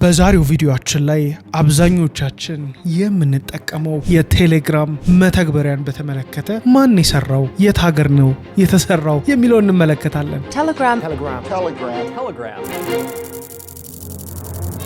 በዛሬው ቪዲዮአችን ላይ አብዛኞቻችን የምንጠቀመው የቴሌግራም መተግበሪያን በተመለከተ ማን የሰራው የት ሀገር ነው የተሰራው የሚለውን እንመለከታለን። ቴሌግራም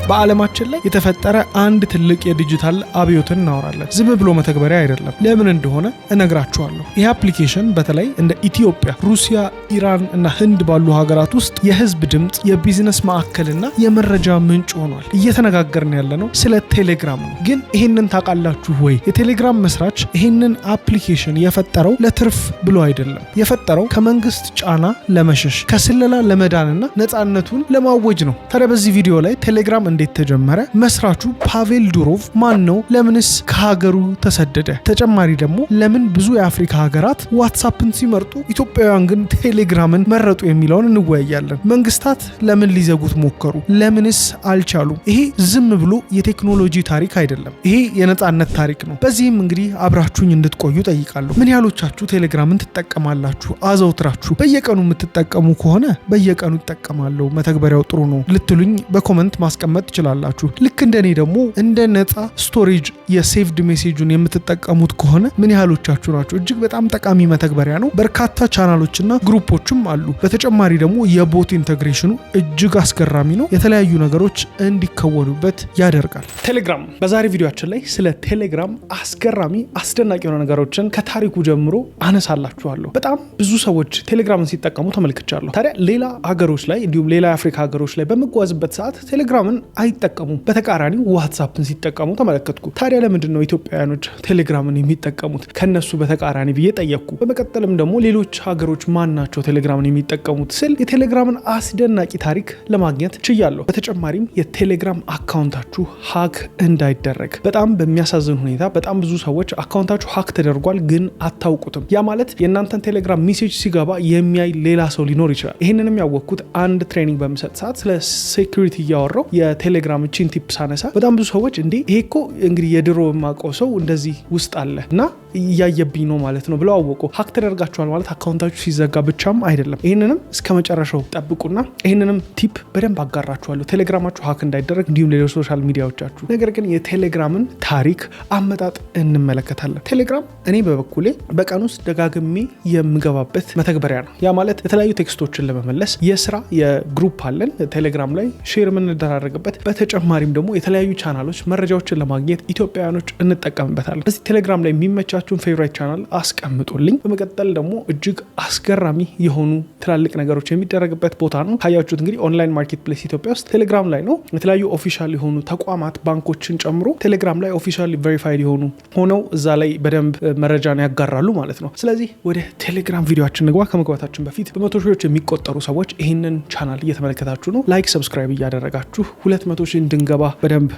በዓለማችን ላይ የተፈጠረ አንድ ትልቅ የዲጂታል አብዮትን እናወራለን። ዝም ብሎ መተግበሪያ አይደለም። ለምን እንደሆነ እነግራችኋለሁ። ይህ አፕሊኬሽን በተለይ እንደ ኢትዮጵያ፣ ሩሲያ፣ ኢራን እና ህንድ ባሉ ሀገራት ውስጥ የህዝብ ድምጽ፣ የቢዝነስ ማዕከልና የመረጃ ምንጭ ሆኗል። እየተነጋገርን ያለነው ስለ ቴሌግራም ነው። ግን ይሄንን ታውቃላችሁ ወይ? የቴሌግራም መስራች ይሄንን አፕሊኬሽን የፈጠረው ለትርፍ ብሎ አይደለም። የፈጠረው ከመንግስት ጫና ለመሸሽ፣ ከስለላ ለመዳንና ነፃነቱን ለማወጅ ነው። ታዲያ በዚህ ቪዲዮ ላይ ቴሌግራም እንዴት ተጀመረ? መስራቹ ፓቬል ዱሮቭ ማን ነው? ለምንስ ከሀገሩ ተሰደደ? ተጨማሪ ደግሞ ለምን ብዙ የአፍሪካ ሀገራት ዋትስአፕን ሲመርጡ ኢትዮጵያውያን ግን ቴሌግራምን መረጡ የሚለውን እንወያያለን። መንግስታት ለምን ሊዘጉት ሞከሩ? ለምንስ አልቻሉም? ይሄ ዝም ብሎ የቴክኖሎጂ ታሪክ አይደለም። ይሄ የነጻነት ታሪክ ነው። በዚህም እንግዲህ አብራችሁኝ እንድትቆዩ ጠይቃለሁ። ምን ያህሎቻችሁ ቴሌግራምን ትጠቀማላችሁ? አዘውትራችሁ በየቀኑ የምትጠቀሙ ከሆነ በየቀኑ ይጠቀማለሁ መተግበሪያው ጥሩ ነው ልትሉኝ በኮመንት ማስቀመጥ ትችላላችሁ። ልክ እንደኔ ደግሞ እንደ ነፃ ስቶሬጅ የሴቭድ ሜሴጁን የምትጠቀሙት ከሆነ ምን ያህሎቻችሁ ናችሁ? እጅግ በጣም ጠቃሚ መተግበሪያ ነው። በርካታ ቻናሎችና ግሩፖችም አሉ። በተጨማሪ ደግሞ የቦት ኢንተግሬሽኑ እጅግ አስገራሚ ነው። የተለያዩ ነገሮች እንዲከወኑበት ያደርጋል። ቴሌግራም በዛሬ ቪዲዮአችን ላይ ስለ ቴሌግራም አስገራሚ አስደናቂ የሆነ ነገሮችን ከታሪኩ ጀምሮ አነሳላችኋለሁ። በጣም ብዙ ሰዎች ቴሌግራምን ሲጠቀሙ ተመልክቻለሁ። ታዲያ ሌላ ሀገሮች ላይ እንዲሁም ሌላ የአፍሪካ ሀገሮች ላይ በመጓዝበት ሰዓት ቴሌግራምን አይጠቀሙም። በተቃራኒው ዋትስአፕን ሲጠቀሙ ተመለከትኩ። ታዲያ ለምንድን ነው ኢትዮጵያውያኖች ቴሌግራምን የሚጠቀሙት ከነሱ በተቃራኒ ብዬ ጠየቅኩ። በመቀጠልም ደግሞ ሌሎች ሀገሮች ማን ናቸው ቴሌግራምን የሚጠቀሙት ስል የቴሌግራምን አስደናቂ ታሪክ ለማግኘት ችያለሁ። በተጨማሪም የቴሌግራም አካውንታችሁ ሀክ እንዳይደረግ በጣም በሚያሳዝን ሁኔታ በጣም ብዙ ሰዎች አካውንታችሁ ሀክ ተደርጓል ግን አታውቁትም። ያ ማለት የእናንተን ቴሌግራም ሜሴጅ ሲገባ የሚያይ ሌላ ሰው ሊኖር ይችላል። ይህንንም ያወቅኩት አንድ ትሬኒንግ በምሰጥ ሰዓት ስለ ሴኩሪቲ እያወራው የቴሌግራም ቺን ቲፕ ሳነሳ በጣም ብዙ ሰዎች እንዴ ይሄ እኮ እንግዲህ የድሮ የማውቀው ሰው እንደዚህ ውስጥ አለ እና እያየብኝ ነው ማለት ነው ብለው አወቁ። ሀክ ተደርጋችኋል ማለት አካውንታችሁ ሲዘጋ ብቻም አይደለም። ይህንንም እስከ መጨረሻው ጠብቁና ይህንንም ቲፕ በደንብ አጋራችኋለሁ። ቴሌግራማችሁ ሀክ እንዳይደረግ እንዲሁም ሌሎች ሶሻል ሚዲያዎቻችሁ። ነገር ግን የቴሌግራምን ታሪክ አመጣጥ እንመለከታለን። ቴሌግራም እኔ በበኩሌ በቀን ውስጥ ደጋግሜ የምገባበት መተግበሪያ ነው። ያ ማለት የተለያዩ ቴክስቶችን ለመመለስ የስራ የግሩፕ አለን ቴሌግራም ላይ ሼር የምንደራረግበት፣ በተጨማሪም ደግሞ የተለያዩ ቻናሎች መረጃዎችን ለማግኘት ኢትዮጵያውያኖች እንጠቀምበታለን። እዚህ ቴሌግራም ላይ የሚመቻችሁን ፌቨራይት ቻናል አስቀምጡልኝ። በመቀጠል ደግሞ እጅግ አስገራሚ የሆኑ ትላልቅ ነገሮች የሚደረግበት ቦታ ነው። ካያችሁት እንግዲህ ኦንላይን ማርኬት ፕሌስ ኢትዮጵያ ውስጥ ቴሌግራም ላይ ነው። የተለያዩ ኦፊሻል የሆኑ ተቋማት ባንኮችን ጨምሮ ቴሌግራም ላይ ኦፊሻሊ ቬሪፋይድ የሆኑ ሆነው እዛ ላይ በደንብ መረጃን ያጋራሉ ማለት ነው። ስለዚህ ወደ ቴሌግራም ቪዲዮአችን ንግባ። ከመግባታችን በፊት በመቶ ሺዎች የሚቆጠሩ ሰዎች ይህንን ቻናል እየተመለከታችሁ ነው። ላይክ ሰብስክራይብ እያደረጋችሁ 200 ሺህ እንድንገባ በደንብ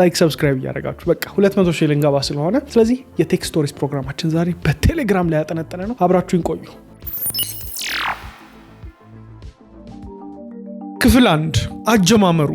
ላይክ ሰብስክራይብ እያደረጋችሁ በቃ 200 ሺህ ልንገባ ስለሆነ ስለዚህ የቴክ ስቶሪስ ፕሮግራማችን ዛሬ በቴሌግራም ላይ ያጠነጠነ ነው። አብራችሁን ቆዩ። ክፍል 1 አጀማመሩ።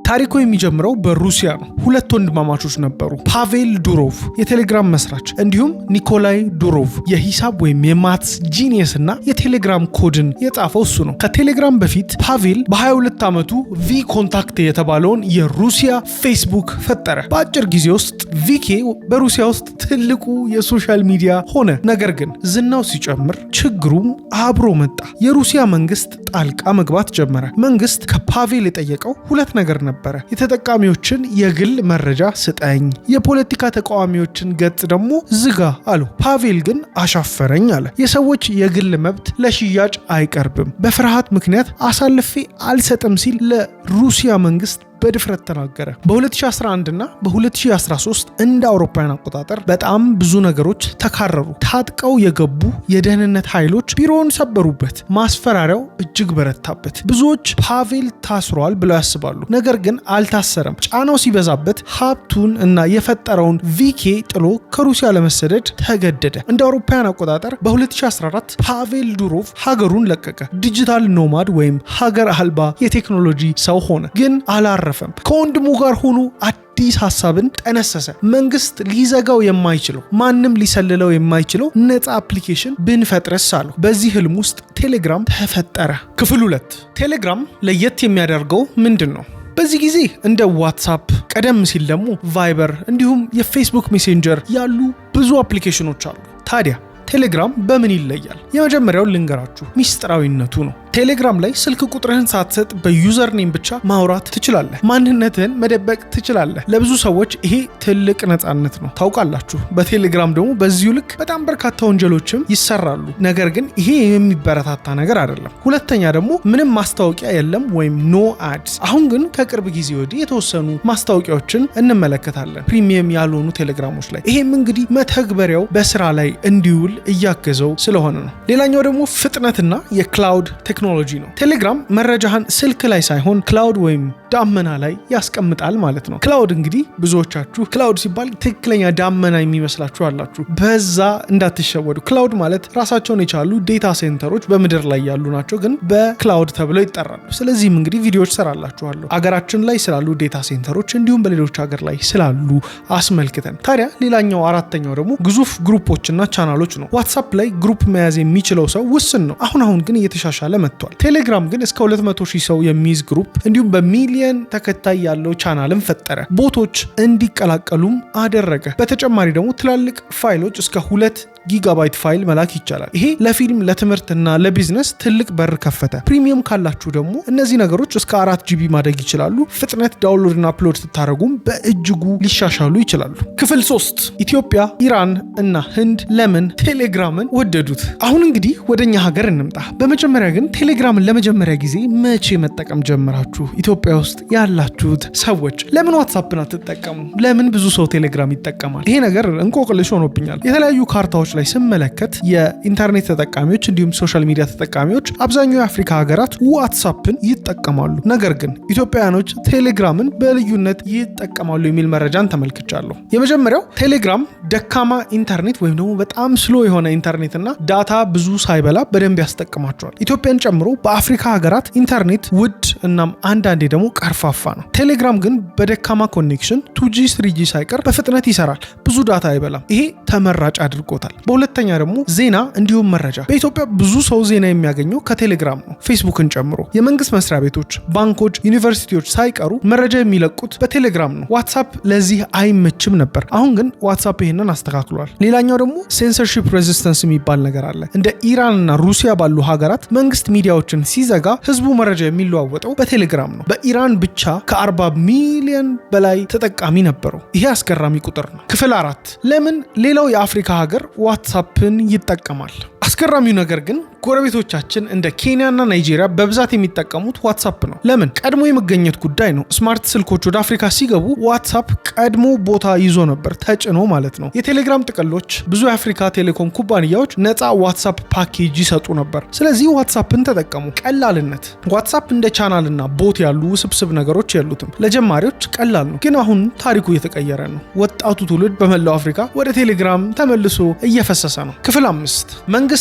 ታሪኩ የሚጀምረው በሩሲያ ነው። ሁለት ወንድማማቾች ነበሩ። ፓቬል ዱሮቭ የቴሌግራም መስራች እንዲሁም ኒኮላይ ዱሮቭ የሂሳብ ወይም የማትስ ጂኒየስ እና የቴሌግራም ኮድን የጻፈው እሱ ነው። ከቴሌግራም በፊት ፓቬል በ22 ዓመቱ ቪ ኮንታክት የተባለውን የሩሲያ ፌስቡክ ፈጠረ። በአጭር ጊዜ ውስጥ ቪኬ በሩሲያ ውስጥ ትልቁ የሶሻል ሚዲያ ሆነ። ነገር ግን ዝናው ሲጨምር ችግሩም አብሮ መጣ። የሩሲያ መንግስት ጣልቃ መግባት ጀመረ። መንግስት ከፓቬል የጠየቀው ሁለት ነገር ነበር። የተጠቃሚዎችን የግል መረጃ ስጠኝ፣ የፖለቲካ ተቃዋሚዎችን ገጽ ደግሞ ዝጋ አለው። ፓቬል ግን አሻፈረኝ አለ። የሰዎች የግል መብት ለሽያጭ አይቀርብም፣ በፍርሃት ምክንያት አሳልፌ አልሰጥም ሲል ለሩሲያ መንግስት በድፍረት ተናገረ። በ2011 እና በ2013 እንደ አውሮፓውያን አቆጣጠር በጣም ብዙ ነገሮች ተካረሩ። ታጥቀው የገቡ የደህንነት ኃይሎች ቢሮውን ሰበሩበት። ማስፈራሪያው እጅግ በረታበት። ብዙዎች ፓቬል ታስሯል ብለው ያስባሉ። ነገር ግን አልታሰረም። ጫናው ሲበዛበት ሀብቱን እና የፈጠረውን ቪኬ ጥሎ ከሩሲያ ለመሰደድ ተገደደ። እንደ አውሮፓውያን አቆጣጠር በ2014 ፓቬል ዱሮቭ ሀገሩን ለቀቀ። ዲጂታል ኖማድ ወይም ሀገር አልባ የቴክኖሎጂ ሰው ሆነ። ግን አላረፈም። ከወንድሙ ጋር ሆኖ አዲስ ሀሳብን ጠነሰሰ። መንግስት ሊዘጋው የማይችለው ማንም ሊሰልለው የማይችለው ነፃ አፕሊኬሽን ብንፈጥረስ አለው። በዚህ ህልም ውስጥ ቴሌግራም ተፈጠረ። ክፍል 2 ቴሌግራም ለየት የሚያደርገው ምንድን ነው? በዚህ ጊዜ እንደ ዋትሳፕ፣ ቀደም ሲል ደግሞ ቫይበር እንዲሁም የፌስቡክ ሜሴንጀር ያሉ ብዙ አፕሊኬሽኖች አሉ። ታዲያ ቴሌግራም በምን ይለያል? የመጀመሪያው ልንገራችሁ፣ ሚስጥራዊነቱ ነው። ቴሌግራም ላይ ስልክ ቁጥርህን ሳትሰጥ በዩዘር ኔም ብቻ ማውራት ትችላለህ። ማንነትህን መደበቅ ትችላለህ። ለብዙ ሰዎች ይሄ ትልቅ ነፃነት ነው። ታውቃላችሁ፣ በቴሌግራም ደግሞ በዚሁ ልክ በጣም በርካታ ወንጀሎችም ይሰራሉ። ነገር ግን ይሄ የሚበረታታ ነገር አይደለም። ሁለተኛ ደግሞ ምንም ማስታወቂያ የለም ወይም ኖ አድስ። አሁን ግን ከቅርብ ጊዜ ወዲህ የተወሰኑ ማስታወቂያዎችን እንመለከታለን ፕሪሚየም ያልሆኑ ቴሌግራሞች ላይ። ይሄም እንግዲህ መተግበሪያው በስራ ላይ እንዲውል እያገዘው ስለሆነ ነው። ሌላኛው ደግሞ ፍጥነትና የክላውድ ቴክኖሎጂ ነው። ቴሌግራም መረጃህን ስልክ ላይ ሳይሆን ክላውድ ወይም ዳመና ላይ ያስቀምጣል ማለት ነው። ክላውድ እንግዲህ ብዙዎቻችሁ ክላውድ ሲባል ትክክለኛ ዳመና የሚመስላችሁ አላችሁ። በዛ እንዳትሸወዱ። ክላውድ ማለት ራሳቸውን የቻሉ ዴታ ሴንተሮች በምድር ላይ ያሉ ናቸው፣ ግን በክላውድ ተብለው ይጠራሉ። ስለዚህም እንግዲህ ቪዲዮዎች ሰራላችኋለሁ አገራችን ላይ ስላሉ ዴታ ሴንተሮች እንዲሁም በሌሎች ሀገር ላይ ስላሉ አስመልክተን። ታዲያ ሌላኛው አራተኛው ደግሞ ግዙፍ ግሩፖችና ቻናሎች ነው። ዋትሳፕ ላይ ግሩፕ መያዝ የሚችለው ሰው ውስን ነው። አሁን ግን እየተሻሻለ መጥቷል። ቴሌግራም ግን እስከ 200,000 ሰው የሚይዝ ግሩፕ እንዲሁም በሚሊየን ተከታይ ያለው ቻናልን ፈጠረ። ቦቶች እንዲቀላቀሉም አደረገ። በተጨማሪ ደግሞ ትላልቅ ፋይሎች እስከ 2 ጊጋባይት ፋይል መላክ ይቻላል። ይሄ ለፊልም፣ ለትምህርትና ለቢዝነስ ትልቅ በር ከፈተ። ፕሪሚየም ካላችሁ ደግሞ እነዚህ ነገሮች እስከ 4 ጂቢ ማደግ ይችላሉ። ፍጥነት ዳውንሎድ እና አፕሎድ ስታደርጉም በእጅጉ ሊሻሻሉ ይችላሉ። ክፍል 3 ኢትዮጵያ፣ ኢራን እና ህንድ ለምን ቴሌግራምን ወደዱት? አሁን እንግዲህ ወደኛ ሀገር እንምጣ። በመጀመሪያ ግን ቴሌግራምን ለመጀመሪያ ጊዜ መቼ መጠቀም ጀመራችሁ? ኢትዮጵያ ውስጥ ያላችሁት ሰዎች ለምን ዋትሳፕን አትጠቀሙ? ለምን ብዙ ሰው ቴሌግራም ይጠቀማል? ይሄ ነገር እንቆቅልሽ ሆኖብኛል። የተለያዩ ካርታዎች ላይ ስመለከት የኢንተርኔት ተጠቃሚዎች እንዲሁም ሶሻል ሚዲያ ተጠቃሚዎች አብዛኛው የአፍሪካ ሀገራት ዋትሳፕን ይጠቀማሉ። ነገር ግን ኢትዮጵያውያኖች ቴሌግራምን በልዩነት ይጠቀማሉ የሚል መረጃን ተመልክቻለሁ። የመጀመሪያው ቴሌግራም ደካማ ኢንተርኔት ወይም ደግሞ በጣም ስሎ የሆነ ኢንተርኔትና ዳታ ብዙ ሳይበላ በደንብ ያስጠቅማቸዋል። ኢትዮጵያን ጨምሮ በአፍሪካ ሀገራት ኢንተርኔት ውድ እናም አንዳንዴ ደግሞ ቀርፋፋ ነው። ቴሌግራም ግን በደካማ ኮኔክሽን 2G 3G ሳይቀር በፍጥነት ይሰራል፣ ብዙ ዳታ አይበላም። ይሄ ተመራጭ አድርጎታል። በሁለተኛ ደግሞ ዜና እንዲሁም መረጃ። በኢትዮጵያ ብዙ ሰው ዜና የሚያገኘው ከቴሌግራም ነው። ፌስቡክን ጨምሮ የመንግስት መስሪያ ቤቶች፣ ባንኮች፣ ዩኒቨርሲቲዎች ሳይቀሩ መረጃ የሚለቁት በቴሌግራም ነው። ዋትሳፕ ለዚህ አይመችም ነበር። አሁን ግን ዋትሳፕ ይሄንን አስተካክሏል። ሌላኛው ደግሞ ሴንሰርሺፕ ሬዚስተንስ የሚባል ነገር አለ። እንደ ኢራንና ሩሲያ ባሉ ሀገራት መንግስት ሚዲያዎችን ሲዘጋ ህዝቡ መረጃ የሚለዋወጠው በቴሌግራም ነው። በኢራን ብቻ ከ40 ሚሊዮን በላይ ተጠቃሚ ነበሩ። ይሄ አስገራሚ ቁጥር ነው። ክፍል 4 ለምን ሌላው የአፍሪካ ሀገር ዋትሳፕን ይጠቀማል? አስገራሚው ነገር ግን ጎረቤቶቻችን እንደ ኬንያና ናይጄሪያ በብዛት የሚጠቀሙት ዋትሳፕ ነው። ለምን? ቀድሞ የመገኘት ጉዳይ ነው። ስማርት ስልኮች ወደ አፍሪካ ሲገቡ ዋትሳፕ ቀድሞ ቦታ ይዞ ነበር፣ ተጭኖ ማለት ነው። የቴሌግራም ጥቅሎች ብዙ የአፍሪካ ቴሌኮም ኩባንያዎች ነፃ ዋትሳፕ ፓኬጅ ይሰጡ ነበር። ስለዚህ ዋትሳፕን ተጠቀሙ። ቀላልነት፣ ዋትሳፕ እንደ ቻናልና ቦት ያሉ ውስብስብ ነገሮች የሉትም። ለጀማሪዎች ቀላል ነው፣ ግን አሁን ታሪኩ እየተቀየረ ነው። ወጣቱ ትውልድ በመላው አፍሪካ ወደ ቴሌግራም ተመልሶ እየፈሰሰ ነው። ክፍል 5 መንግስታት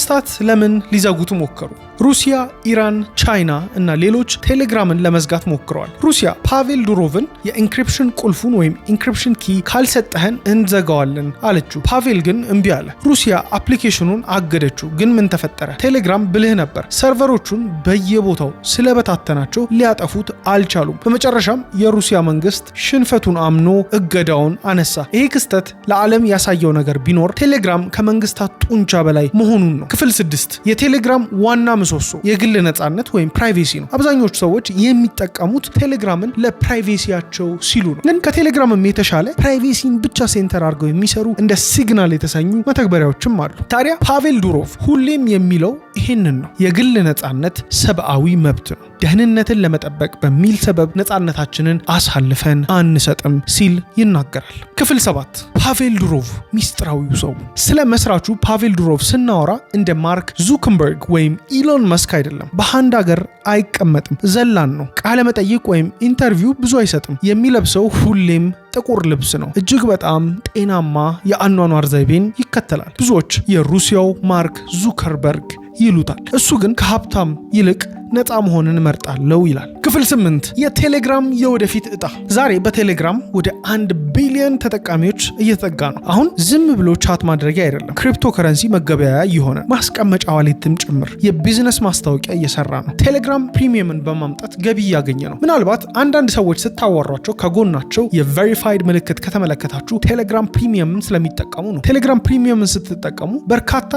ለምን ሊዘጉት ሞከሩ? ሩሲያ፣ ኢራን፣ ቻይና እና ሌሎች ቴሌግራምን ለመዝጋት ሞክረዋል። ሩሲያ ፓቬል ዱሮቭን የኢንክሪፕሽን ቁልፉን ወይም ኢንክሪፕሽን ኪ ካልሰጠህን እንዘጋዋለን አለችው። ፓቬል ግን እምቢ አለ። ሩሲያ አፕሊኬሽኑን አገደችው። ግን ምን ተፈጠረ? ቴሌግራም ብልህ ነበር። ሰርቨሮቹን በየቦታው ስለበታተናቸው ሊያጠፉት አልቻሉም። በመጨረሻም የሩሲያ መንግስት ሽንፈቱን አምኖ እገዳውን አነሳ። ይሄ ክስተት ለዓለም ያሳየው ነገር ቢኖር ቴሌግራም ከመንግስታት ጡንቻ በላይ መሆኑን ነው። ክፍል 6 የቴሌግራም ዋና ምሰሶ የግል ነፃነት ወይም ፕራይቬሲ ነው። አብዛኞቹ ሰዎች የሚጠቀሙት ቴሌግራምን ለፕራይቬሲያቸው ሲሉ ነው። ግን ከቴሌግራምም የተሻለ ፕራይቬሲን ብቻ ሴንተር አድርገው የሚሰሩ እንደ ሲግናል የተሰኙ መተግበሪያዎችም አሉ። ታዲያ ፓቬል ዱሮቭ ሁሌም የሚለው ይሄንን ነው። የግል ነፃነት ሰብአዊ መብት ነው። ደህንነትን ለመጠበቅ በሚል ሰበብ ነፃነታችንን አሳልፈን አንሰጥም ሲል ይናገራል። ክፍል 7 ፓቬል ዱሮቭ ሚስጥራዊው ሰው። ስለ መስራቹ ፓቬል ዱሮቭ ስናወራ እንደ ማርክ ዙከንበርግ ወይም ኢሎን መስክ አይደለም። በአንድ ሀገር አይቀመጥም፣ ዘላን ነው። ቃለ መጠይቅ ወይም ኢንተርቪው ብዙ አይሰጥም። የሚለብሰው ሁሌም ጥቁር ልብስ ነው። እጅግ በጣም ጤናማ የአኗኗር ዘይቤን ይከተላል። ብዙዎች የሩሲያው ማርክ ዙከንበርግ ይሉታል። እሱ ግን ከሀብታም ይልቅ ነፃ መሆንን እመርጣለሁ ይላል። ክፍል 8 የቴሌግራም የወደፊት እጣ። ዛሬ በቴሌግራም ወደ 1 ቢሊዮን ተጠቃሚዎች እየተጠጋ ነው። አሁን ዝም ብሎ ቻት ማድረጊያ አይደለም፣ ክሪፕቶ ከረንሲ መገበያያ እየሆነ ማስቀመጫ ዋሌትም ጭምር የቢዝነስ ማስታወቂያ እየሰራ ነው። ቴሌግራም ፕሪሚየምን በማምጣት ገቢ እያገኘ ነው። ምናልባት አንዳንድ ሰዎች ስታወሯቸው ከጎናቸው የቬሪፋይድ ምልክት ከተመለከታችሁ ቴሌግራም ፕሪሚየምን ስለሚጠቀሙ ነው። ቴሌግራም ፕሪሚየምን ስትጠቀሙ በርካታ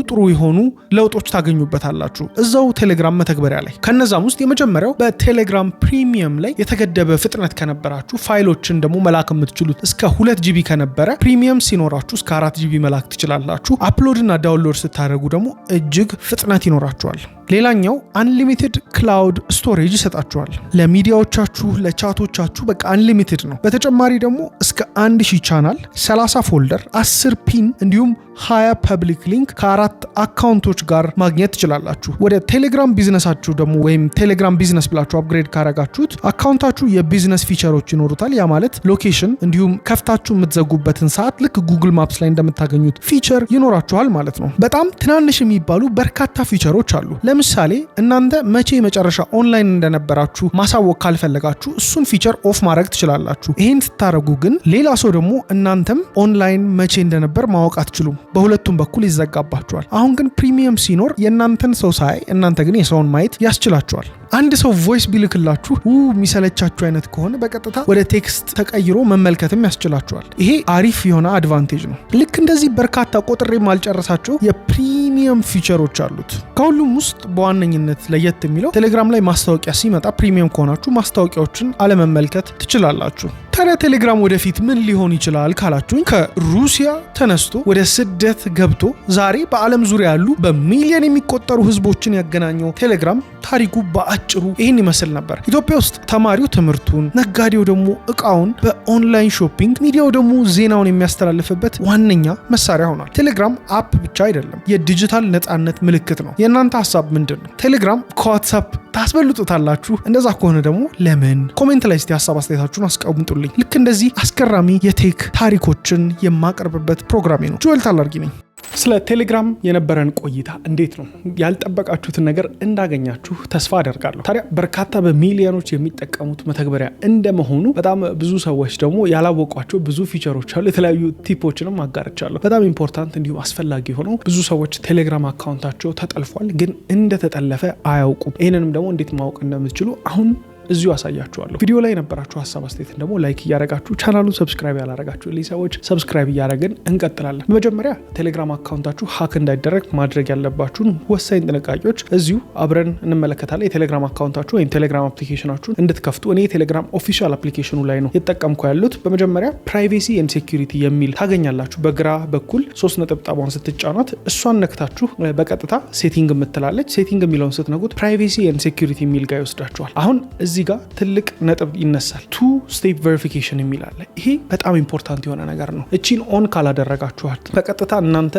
ጥሩ የሆኑ ለውጦች ታገኙበታላችሁ እዛው ቴሌግራም መተግበሪያ ላይ። ከነዛም ውስጥ የመጀመሪያው በቴሌግራም ፕሪሚየም ላይ የተገደበ ፍጥነት ከነበራችሁ ፋይሎችን ደግሞ መላክ የምትችሉት እስከ 2 ጂቢ ከነበረ ፕሪሚየም ሲኖራችሁ እስከ 4 ጂቢ መላክ ትችላላችሁ። አፕሎድ እና ዳውንሎድ ስታደርጉ ደግሞ እጅግ ፍጥነት ይኖራችኋል። ሌላኛው አንሊሚትድ ክላውድ ስቶሬጅ ይሰጣችኋል። ለሚዲያዎቻችሁ፣ ለቻቶቻችሁ በቃ አንሊሚትድ ነው። በተጨማሪ ደግሞ እስከ 1000 ቻናል፣ 30 ፎልደር፣ 10 ፒን እንዲሁም 20 ፐብሊክ ሊንክ ከ4 አካውንቶች ጋር ማግኘት ትችላላችሁ። ወደ ቴሌግራም ቢዝነሳችሁ ደግሞ ወይም ቴሌግራም ቢዝነስ ብላችሁ አፕግሬድ ካረጋችሁት አካውንታችሁ የቢዝነስ ፊቸሮች ይኖሩታል። ያ ማለት ሎኬሽን እንዲሁም ከፍታችሁ የምትዘጉበትን ሰዓት ልክ ጉግል ማፕስ ላይ እንደምታገኙት ፊቸር ይኖራችኋል ማለት ነው። በጣም ትናንሽ የሚባሉ በርካታ ፊቸሮች አሉ። ለምሳሌ እናንተ መቼ መጨረሻ ኦንላይን እንደነበራችሁ ማሳወቅ ካልፈለጋችሁ እሱን ፊቸር ኦፍ ማድረግ ትችላላችሁ። ይህን ስታረጉ ግን ሌላ ሰው ደግሞ እናንተም ኦንላይን መቼ እንደነበር ማወቅ አትችሉም። በሁለቱም በኩል ይዘጋባችኋል። አሁን ግን ፕሪሚየም ሲኖር የእናንተን ሰው ሳይ እናንተ ግን የሰውን ማየት ያስችላችኋል። አንድ ሰው ቮይስ ቢልክላችሁ የሚሰለቻችሁ አይነት ከሆነ በቀጥታ ወደ ቴክስት ተቀይሮ መመልከትም ያስችላችኋል። ይሄ አሪፍ የሆነ አድቫንቴጅ ነው። ልክ እንደዚህ በርካታ ቆጥሬ ማልጨረሳቸው የፕሪሚየም ፊቸሮች አሉት። ከሁሉም ውስጥ በዋነኝነት ለየት የሚለው ቴሌግራም ላይ ማስታወቂያ ሲመጣ ፕሪሚየም ከሆናችሁ ማስታወቂያዎችን አለመመልከት ትችላላችሁ። ታዲያ ቴሌግራም ወደፊት ምን ሊሆን ይችላል ካላችሁኝ፣ ከሩሲያ ተነስቶ ወደ ስደት ገብቶ ዛሬ በዓለም ዙሪያ ያሉ በሚሊዮን የሚቆጠሩ ህዝቦችን ያገናኘው ቴሌግራም ታሪኩ በአጭሩ ይህን ይመስል ነበር። ኢትዮጵያ ውስጥ ተማሪው ትምህርቱን፣ ነጋዴው ደግሞ እቃውን በኦንላይን ሾፒንግ፣ ሚዲያው ደግሞ ዜናውን የሚያስተላልፍበት ዋነኛ መሳሪያ ሆኗል። ቴሌግራም አፕ ብቻ አይደለም፣ የዲጂታል ነፃነት ምልክት ነው። የእናንተ ሀሳብ ምንድን ነው? ቴሌግራም ከዋትሳፕ ታስበልጡታላችሁ? እንደዛ ከሆነ ደግሞ ለምን? ኮሜንት ላይ እስቲ ሀሳብ አስተያየታችሁን አስቀምጡልኝ። ልክ እንደዚህ አስገራሚ የቴክ ታሪኮችን የማቀርብበት ፕሮግራሜ ነው። ጆኤል ታላርጊ ነኝ። ስለ ቴሌግራም የነበረን ቆይታ እንዴት ነው? ያልጠበቃችሁትን ነገር እንዳገኛችሁ ተስፋ አደርጋለሁ። ታዲያ በርካታ በሚሊዮኖች የሚጠቀሙት መተግበሪያ እንደመሆኑ በጣም ብዙ ሰዎች ደግሞ ያላወቋቸው ብዙ ፊቸሮች አሉ። የተለያዩ ቲፖችንም አጋርቻለሁ። በጣም ኢምፖርታንት እንዲሁም አስፈላጊ ሆነው ብዙ ሰዎች ቴሌግራም አካውንታቸው ተጠልፏል፣ ግን እንደተጠለፈ አያውቁም። ይህንንም ደግሞ እንዴት ማወቅ እንደምትችሉ አሁን እዚሁ አሳያችኋለሁ። ቪዲዮ ላይ የነበራችሁ ሀሳብ አስተያየትን ደግሞ ላይክ እያረጋችሁ ቻናሉን ሰብስክራይብ ያላረጋችሁ ሰዎች ሰብስክራይብ እያረግን እንቀጥላለን። በመጀመሪያ ቴሌግራም አካውንታችሁ ሀክ እንዳይደረግ ማድረግ ያለባችሁን ወሳኝ ጥንቃቄዎች እዚሁ አብረን እንመለከታለን። የቴሌግራም አካውንታችሁ ወይም ቴሌግራም አፕሊኬሽናችሁን እንድትከፍቱ እኔ ቴሌግራም ኦፊሻል አፕሊኬሽኑ ላይ ነው የተጠቀምኩ ያሉት። በመጀመሪያ ፕራይቬሲ ኤንድ ሴኩሪቲ የሚል ታገኛላችሁ። በግራ በኩል 3 ነጥብጣቧን ስትጫኗት እሷን ነክታችሁ በቀጥታ ሴቲንግ የምትላለች። ሴቲንግ የሚለውን ስትነኩት ፕራይቬሲ ኤንድ ሴኩሪቲ የሚል ጋር ይወስዳችኋል። አሁን እዚህ ጋር ትልቅ ነጥብ ይነሳል። 2 ስቴፕ ቬሪፊኬሽን የሚል አለ። ይሄ በጣም ኢምፖርታንት የሆነ ነገር ነው። እቺን ኦን ካላደረጋችኋት በቀጥታ እናንተ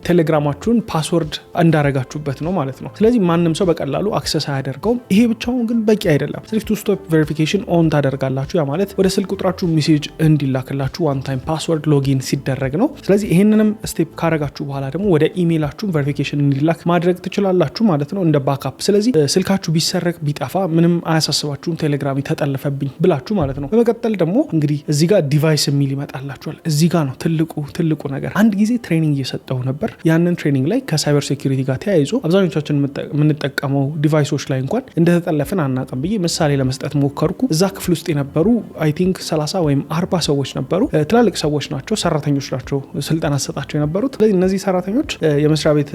ቴሌግራማችሁን ፓስወርድ እንዳረጋችሁበት ነው ማለት ነው። ስለዚህ ማንም ሰው በቀላሉ አክሰስ አያደርገውም። ይሄ ብቻውን ግን በቂ አይደለም። 2 ስቴፕ ቬሪፊኬሽን ኦን ታደርጋላችሁ። ያ ማለት ወደ ስልክ ቁጥራችሁ ሜሴጅ እንዲላክላችሁ ዋን ታይም ፓስወርድ ሎጊን ሲደረግ ነው። ስለዚህ ይሄንንም ስቴፕ ካረጋችሁ በኋላ ደግሞ ወደ ኢሜይላችሁ ቬሪፊኬሽን እንዲላክ ማድረግ ትችላላችሁ ማለት ነው፣ እንደ ባክአፕ። ስለዚህ ስልካችሁ ቢሰረቅ ቢጠፋ ምንም አያሳስባችሁም፣ ቴሌግራም ተጠለፈብኝ ብላችሁ ማለት ነው። በመቀጠል ደግሞ እንግዲህ እዚህ ጋር ዲቫይስ የሚል ይመጣላችኋል። እዚህ ጋር ነው ትልቁ ነገር። አንድ ጊዜ ትሬኒንግ እየሰጠው ነበር። ያንን ትሬኒንግ ላይ ከሳይበር ሴኩሪቲ ጋር ተያይዞ አብዛኞቻችን የምንጠቀመው ዲቫይሶች ላይ እንኳን እንደተጠለፍን አናውቅም ብዬ ምሳሌ ለመስጠት ሞከርኩ። እዛ ክፍል ውስጥ የነበሩ አይ ቲንክ 30 ወይም 40 ሰዎች ነበሩ። ትላልቅ ሰዎች ናቸው፣ ሰራተኞች ናቸው ስልጠና ሰጣቸው የነበሩት። ስለዚህ እነዚህ ሰራተኞች የመስሪያ ቤት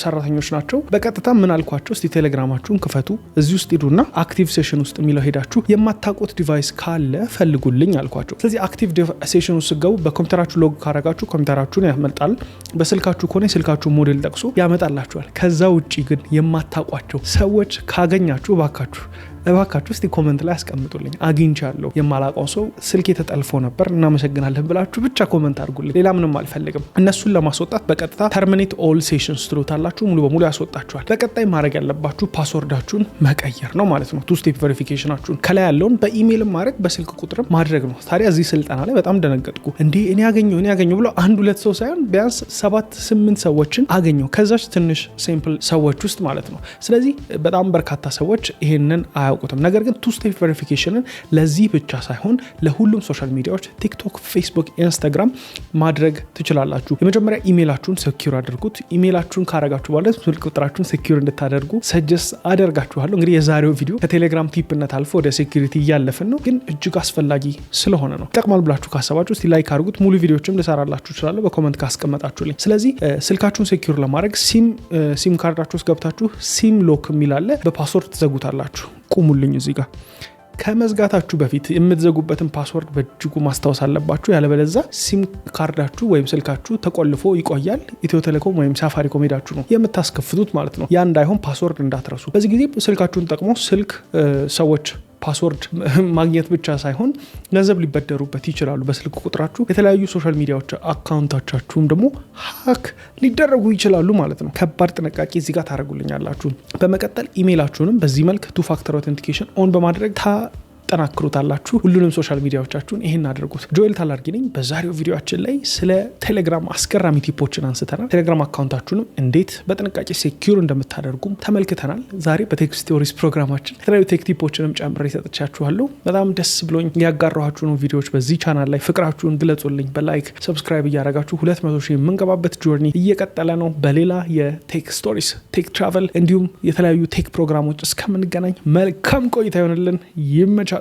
ሰራተኞች ናቸው። በቀጥታ ምን አልኳቸው? እስቲ ቴሌግራማችሁን ክፈቱ፣ እዚህ ውስጥ ሂዱና አክቲቭ ሴሽን ውስጥ የሚለው ሄዳችሁ የማታውቁት ዲቫይስ ካለ ፈልጉልኝ አልኳቸው። ስለዚህ አክቲቭ ሴሽን ውስጥ ገቡ። በኮምፒውተራችሁ ሎግ ካረጋችሁ ኮምፒውተራችሁን ያመጣል። በስልካችሁ ከሆነ የስልካችሁ ሞዴል ጠቅሶ ያመጣላችኋል። ከዛ ውጪ ግን የማታውቋቸው ሰዎች ካገኛችሁ ባካችሁ እባካችሁ እስቲ ኮሜንት ላይ አስቀምጡልኝ። አግኝቻለሁ የማላውቀው ሰው ስልክ ተጠልፎ ነበር እናመሰግናለን ብላችሁ ብቻ ኮሜንት አድርጉልኝ። ሌላ ምንም አልፈልግም። እነሱን ለማስወጣት በቀጥታ ተርሚኔት ኦል ሴሽንስ ትሉታላችሁ። ሙሉ በሙሉ ያስወጣችኋል። በቀጣይ ማድረግ ያለባችሁ ፓስወርዳችሁን መቀየር ነው ማለት ነው። ቱ ስቴፕ ቬሪፊኬሽናችሁን ከላይ ያለውን በኢሜይል ማድረግ በስልክ ቁጥር ማድረግ ነው። ታዲያ እዚህ ስልጠና ላይ በጣም ደነገጥኩ። እንዴ እኔ ያገኘው ብሎ አንድ ሁለት ሰው ሳይሆን ቢያንስ 7-8 ሰዎችን አገኘው ከዛች ትንሽ ሲምፕል ሰዎች ውስጥ ማለት ነው። ስለዚህ በጣም በርካታ ሰዎች ይሄንን አያውቁትም። ነገር ግን ቱ ስቴፕ ቬሪፊኬሽንን ለዚህ ብቻ ሳይሆን ለሁሉም ሶሻል ሚዲያዎች ቲክቶክ፣ ፌስቡክ፣ ኢንስታግራም ማድረግ ትችላላችሁ። የመጀመሪያ ኢሜይላችሁን ሴኩር አድርጉት። ኢሜይላችሁን ካረጋችሁ በኋላ ስልክ ቁጥራችሁን ሴኩር እንድታደርጉ ሰጀስት አደርጋችኋለሁ። እንግዲህ የዛሬው ቪዲዮ ከቴሌግራም ቲፕነት አልፎ ወደ ሴኩሪቲ እያለፍን ነው፣ ግን እጅግ አስፈላጊ ስለሆነ ነው። ይጠቅማል ብላችሁ ካሰባችሁ እስቲ ላይክ አድርጉት። ሙሉ ቪዲዮዎችም ልሰራላችሁ እችላለሁ በኮመንት ካስቀመጣችሁልኝ። ስለዚህ ስልካችሁን ሴኩር ለማድረግ ሲም ካርዳችሁ ውስጥ ገብታችሁ ሲም ሎክ የሚላለ በፓስወርድ ትዘጉታላችሁ። ቁሙልኝ እዚህ ጋር ከመዝጋታችሁ በፊት የምትዘጉበትን ፓስወርድ በእጅጉ ማስታወስ አለባችሁ። ያለበለዚያ ሲም ካርዳችሁ ወይም ስልካችሁ ተቆልፎ ይቆያል። ኢትዮ ቴሌኮም ወይም ሳፋሪኮም ሄዳችሁ ነው የምታስከፍቱት ማለት ነው። ያ እንዳይሆን ፓስወርድ እንዳትረሱ። በዚህ ጊዜ ስልካችሁን ጠቅሞ ሰዎች ፓስወርድ ማግኘት ብቻ ሳይሆን ገንዘብ ሊበደሩበት ይችላሉ። በስልክ ቁጥራችሁ የተለያዩ ሶሻል ሚዲያዎች አካውንታቻችሁም ደግሞ ሀክ ሊደረጉ ይችላሉ ማለት ነው። ከባድ ጥንቃቄ እዚህ ጋር ታደርጉልኛላችሁ። በመቀጠል ኢሜይላችሁንም በዚህ መልክ ቱ ፋክተር ኦተንቲኬሽን ኦን በማድረግ ጠናክሩታላችሁ። ሁሉንም ሶሻል ሚዲያዎቻችሁን ይሄን አድርጉት። ጆኤል ታላርጊ ነኝ። በዛሬው ቪዲዮአችን ላይ ስለ ቴሌግራም አስገራሚ ቲፖችን አንስተናል። ቴሌግራም አካውንታችሁንም እንዴት በጥንቃቄ ሴኩር እንደምታደርጉም ተመልክተናል። ዛሬ በቴክ ስቶሪስ ፕሮግራማችን የተለያዩ ቴክ ቲፖችንም ጨምሬ ሰጥቻችኋለሁ። በጣም ደስ ብሎኝ ያጋራኋችሁ ነው ቪዲዮዎች በዚህ ቻናል ላይ ፍቅራችሁን ግለጹልኝ። በላይክ ሰብስክራይብ እያደረጋችሁ 200,000 የምንገባበት ጆርኒ እየቀጠለ ነው። በሌላ የቴክ ስቶሪስ፣ ቴክ ትራቨል እንዲሁም የተለያዩ ቴክ ፕሮግራሞች እስከምንገናኝ መልካም ቆይታ ይሆንልን። ይመቻችሁ።